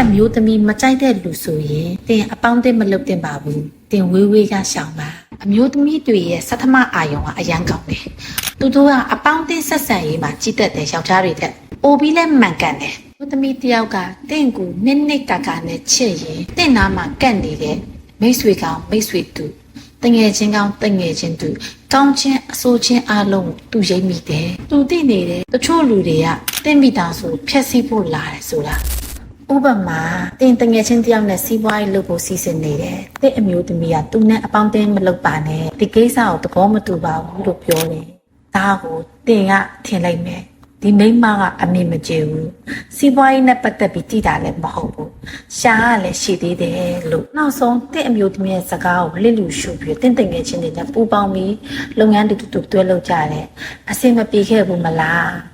အမျိုးသမီးမကြိုက်တဲ့လူဆိုရင်တင်အပေါင်းအသင်းမလုပ်တင်ပါဘူးတင်ဝေးဝေးကရှောင်ပါအမျိုးသမီးတွေရဲ့စထမအာယုံကအရန်ကောင်းတယ်သူတို့ကအပေါင်းအသင်းဆက်ဆံရေးမှာကြီးတက်တဲ့ယောက်ျားတွေတက်အိုပြီးလဲမှန်ကန်တယ်အမျိုးသမီးတယောက်ကတင့်ကိုနှစ်ကာကာနဲ့ချစ်ရင်တင့်နာမှာကန့်နေတဲ့မိတ်ဆွေကောင်းမိတ်ဆွေတူတငယ်ချင်းကောင်းတငယ်ချင်းတူကောင်းချင်းအဆိုးချင်းအားလုံးသူရိပ်မိတယ်သူသိနေတယ်တချို့လူတွေကတင့်မိသားစုဖျက်ဆီးဖို့လာတယ်ဆိုတာဥပမာတင်တငယ်ချင်းတယောက်နဲ့စီးပွားရေးလုပ်ဖို့စီစဉ်နေတယ်။တဲ့အမျိုးသမီးကသူနဲ့အပေါင်းအသင်းမလုပ်ပါနဲ့။ဒီကိစ္စကိုသဘောမတူပါဘူးလို့ပြောတယ်။ဒါကိုတင်ကထင်လိုက်မယ်။ဒီမိန်းမကအမြင်မကျဘူး။စီးပွားရေးနဲ့ပတ်သက်ပြီးတည်တာလည်းမဟုတ်ဘူး။ရှားကလည်းရှိသေးတယ်လို့နောက်ဆုံးတဲ့အမျိုးသမီးရဲ့စကားကိုလစ်လူရှုပြီးတင့်တငယ်ချင်းတွေနဲ့ပူပေါင်းပြီးလုပ်ငန်းတူတူတွဲလုပ်ကြတယ်။အဆင်မပြေခဲ့ဘူးမလား။